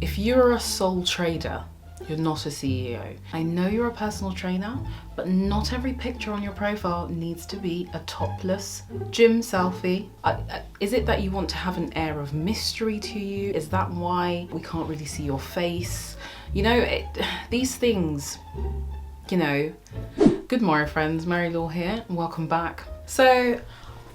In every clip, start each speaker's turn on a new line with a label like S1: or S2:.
S1: If you're a sole trader, you're not a CEO. I know you're a personal trainer, but not every picture on your profile needs to be a topless gym selfie. Is it that you want to have an air of mystery to you? Is that why we can't really see your face? You know, these things, you know. Good morning, friends. Marie-Laure here, and welcome back. So,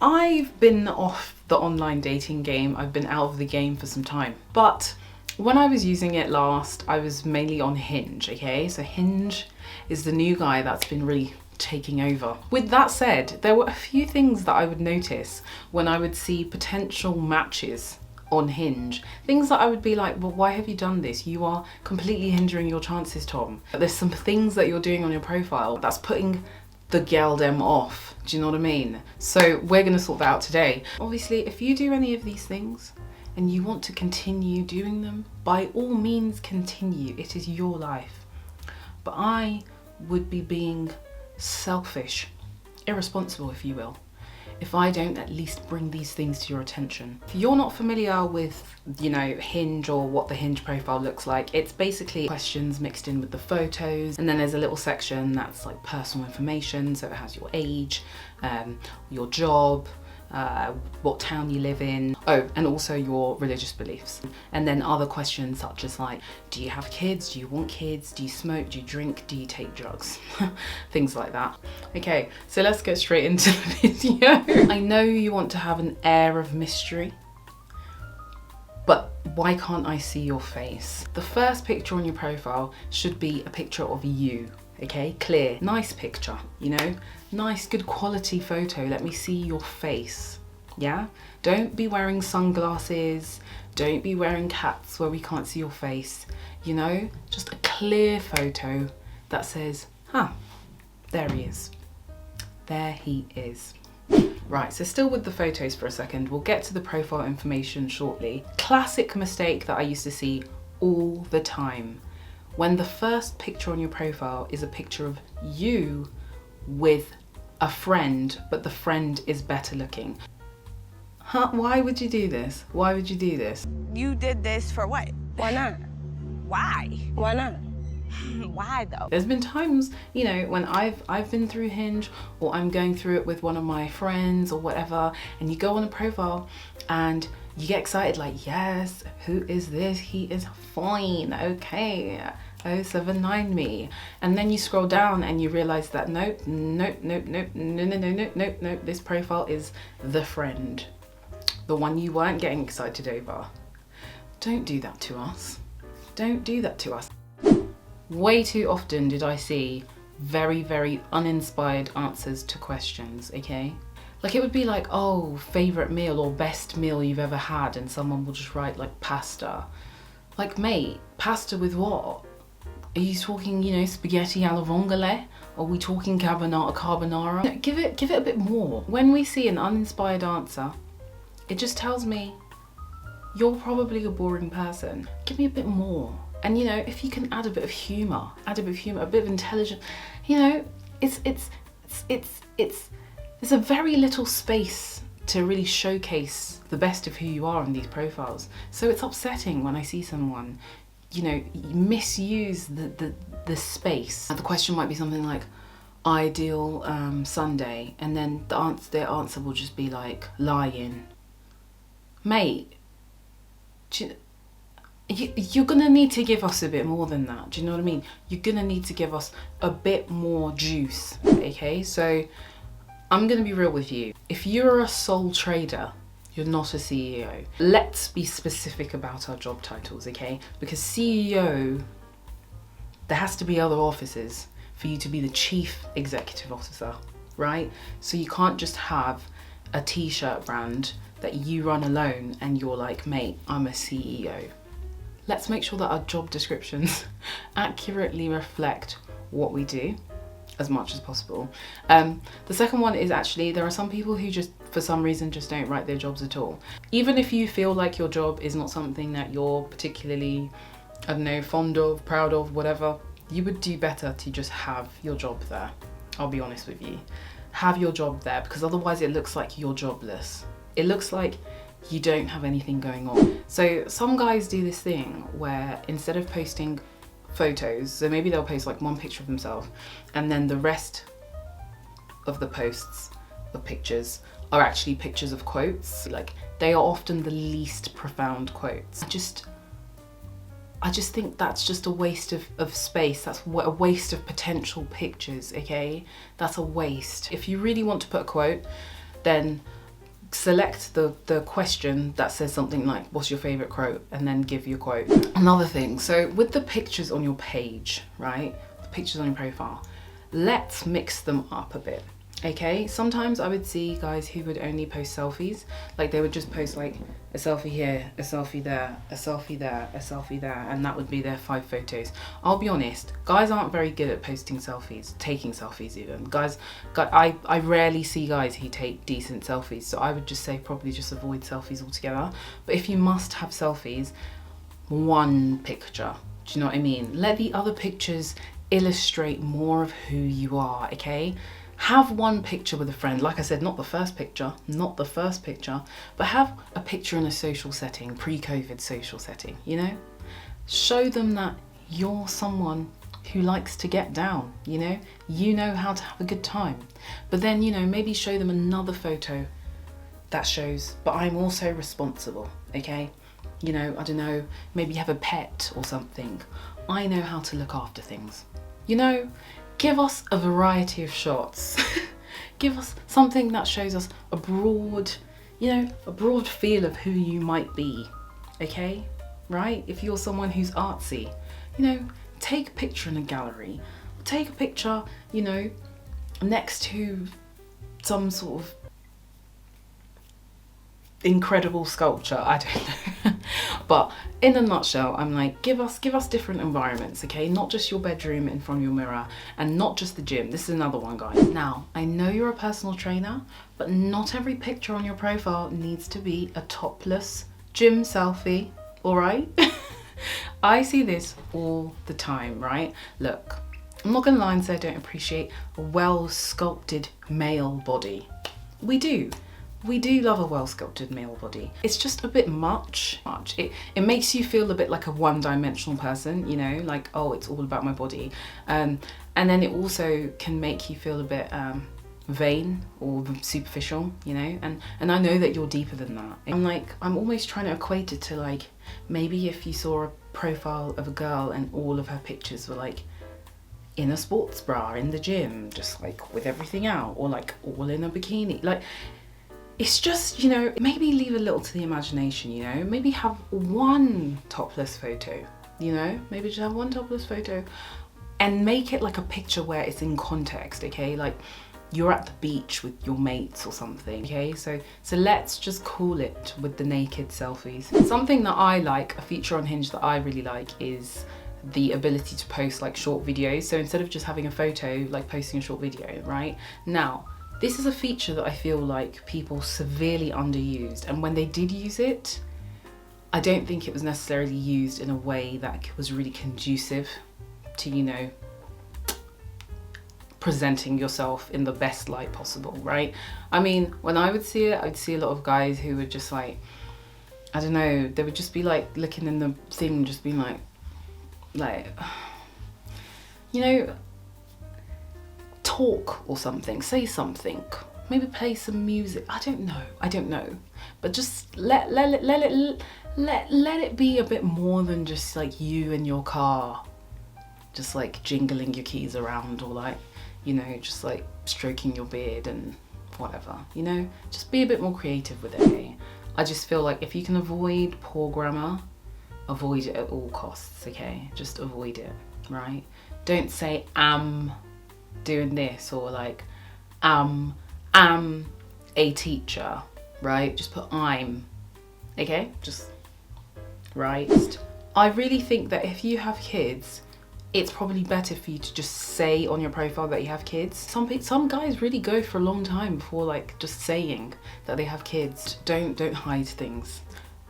S1: I've been off the online dating game. I've been out of the game for some time, but when I was using it last, I was mainly on Hinge, okay? So Hinge is the new guy that's been really taking over. With that said, there were a few things that I would notice when I would see potential matches on Hinge. Things that I would be like, well, why have you done this? You are completely hindering your chances, Tom. There's some things that you're doing on your profile that's putting the geldem off. Do you know what I mean? So we're gonna sort that out today. Obviously, if you do any of these things, and you want to continue doing them, by all means continue. It is your life. But I would be being selfish, irresponsible if you will, if I don't at least bring these things to your attention. If you're not familiar with, you know, Hinge or what the Hinge profile looks like, it's basically questions mixed in with the photos, and then there's a little section that's like personal information, so it has your age, your job, what town you live in, and also your religious beliefs. And then other questions such as like, do you have kids? Do you want kids? Do you smoke? Do you drink? Do you take drugs? Things like that. Okay, so let's get straight into the video. I know you want to have an air of mystery, but why can't I see your face? The first picture on your profile should be a picture of you. Okay, clear, nice picture, you know, nice, good quality photo. Let me see your face, yeah? Don't be wearing sunglasses. Don't be wearing cats where we can't see your face, you know? Just a clear photo that says, there he is. There he is. Right, so still with the photos for a second, we'll get to the profile information shortly. Classic mistake that I used to see all the time. When the first picture on your profile is a picture of you with a friend, but the friend is better looking. Why would you do this? Why would you do this?
S2: You did this for what?
S3: Why not?
S2: Why?
S3: Why not?
S2: Why though?
S1: There's been times, you know, when I've been through Hinge, or I'm going through it with one of my friends or whatever, and you go on a profile and you get excited like, yes, who is this? He is fine, okay. 079 me. And then you scroll down and you realize that nope, this profile is the friend, the one you weren't getting excited over. Don't do that to us. Don't do that to us. Way too often did I see very, very uninspired answers to questions, okay? Like it would be like, oh, favorite meal or best meal you've ever had, and someone will just write like pasta. Like, mate, pasta with what? Are you talking, you know, spaghetti alla vongole? Or are we talking carbonara? No, give it a bit more. When we see an uninspired answer, it just tells me you're probably a boring person. Give me a bit more. And you know, if you can add a bit of humour, a bit of intelligence, you know, there's a very little space to really showcase the best of who you are in these profiles. So it's upsetting when I see someone, you know, misuse the space. The question might be something like, ideal Sunday, and then their answer will just be like, lying. Mate, you're gonna need to give us a bit more than that. Do you know what I mean? You're gonna need to give us a bit more juice, okay? So I'm gonna be real with you. If you're a sole trader, you're not a CEO. Let's be specific about our job titles, okay? Because CEO, there has to be other offices for you to be the chief executive officer, right? So you can't just have a t-shirt brand that you run alone and you're like, mate, I'm a CEO. Let's make sure that our job descriptions accurately reflect what we do as much as possible. The second one is actually, there are some people who just, for some reason, just don't write their jobs at all. Even if you feel like your job is not something that you're particularly, I don't know, fond of, proud of, whatever, you would do better to just have your job there. I'll be honest with you. Have your job there, because otherwise it looks like you're jobless. It looks like you don't have anything going on. So some guys do this thing where instead of posting photos, so maybe they'll post like one picture of themselves and then the rest of the posts of pictures are actually pictures of quotes. Like, they are often the least profound quotes. I just think that's just a waste of space. That's a waste of potential pictures, okay? That's a waste. If you really want to put a quote, then select the question that says something like, what's your favorite quote? And then give your quote. Another thing, so with the pictures on your page, right? The pictures on your profile, let's mix them up a bit. Okay, sometimes I would see guys who would only post selfies. Like, they would just post like a selfie here, a selfie there, a selfie there, a selfie there, and that would be their 5 photos. I'll be honest, guys aren't very good at posting selfies, taking selfies even. I rarely see guys who take decent selfies, so I would just say probably just avoid selfies altogether. But if you must have selfies, one picture, do you know what I mean? Let the other pictures illustrate more of who you are, okay? Have one picture with a friend, like I said, not the first picture, but have a picture in a social setting, pre-COVID social setting, you know? Show them that you're someone who likes to get down, you know how to have a good time. But then, you know, maybe show them another photo that shows, but I'm also responsible, okay? You know, I don't know, maybe have a pet or something. I know how to look after things, you know? Give us a variety of shots. Give us something that shows us a broad feel of who you might be, okay? Right? If you're someone who's artsy, you know, take a picture in a gallery. Take a picture, you know, next to some sort of incredible sculpture, I don't know. But in a nutshell, I'm like, give us different environments, okay? Not just your bedroom in front of your mirror, and not just the gym. This is another one, guys. Now, I know you're a personal trainer, but not every picture on your profile needs to be a topless gym selfie, all right? I see this all the time, right? Look, I'm not gonna lie and say I don't appreciate a well-sculpted male body. We do love a well-sculpted male body. It's just a bit much. It makes you feel a bit like a one-dimensional person, you know, like, oh, it's all about my body. And then it also can make you feel a bit vain or superficial, you know, and I know that you're deeper than that. I'm almost trying to equate it to, like, maybe if you saw a profile of a girl and all of her pictures were like in a sports bra in the gym, just like with everything out, or like all in a bikini, like, it's just, you know, maybe leave a little to the imagination, you know, maybe have one topless photo, you know, maybe just have one topless photo and make it like a picture where it's in context, okay? Like, you're at the beach with your mates or something, okay? So let's just call it with the naked selfies. Something that I like, a feature on Hinge that I really like, is the ability to post like short videos. So instead of just having a photo, like posting a short video, right? Now, this is a feature that I feel like people severely underused, and when they did use it, I don't think it was necessarily used in a way that was really conducive to, you know, presenting yourself in the best light possible, right? I mean, when I would see it, I'd see a lot of guys who would just like, I don't know, they would just be like looking in the thing, just being like, you know, talk or something, say something, maybe play some music. I don't know, but just let it be a bit more than just like you in your car, just like jingling your keys around, or like, you know, just like stroking your beard and whatever, you know, just be a bit more creative with it, okay? I just feel like if you can avoid poor grammar, avoid it at all costs, okay? Just avoid it, right? Don't say doing this, or like am a teacher, right? Just put I'm, okay? Just right. I really think that if you have kids, it's probably better for you to just say on your profile that you have kids. Some guys really go for a long time before like just saying that they have kids. Don't hide things.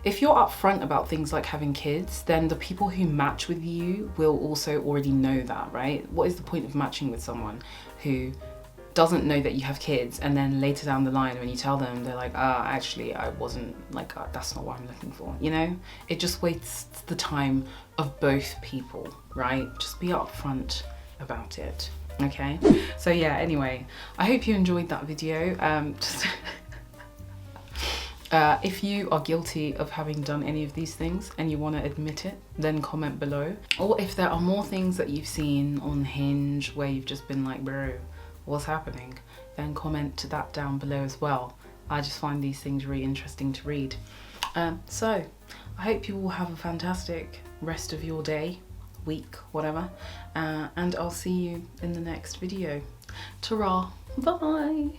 S1: If you're upfront about things like having kids, then the people who match with you will also already know that, right? What is the point of matching with someone who doesn't know that you have kids, and then later down the line when you tell them, they're like, actually I wasn't, like, that's not what I'm looking for, you know? It just wastes the time of both people, right? Just be upfront about it, okay? So yeah, anyway, I hope you enjoyed that video. If you are guilty of having done any of these things and you want to admit it, then comment below. Or if there are more things that you've seen on Hinge where you've just been like, bro, what's happening, then comment that down below as well. I just find these things really interesting to read. So I hope you all have a fantastic rest of your day, week, whatever, and I'll see you in the next video. Ta-ra, bye.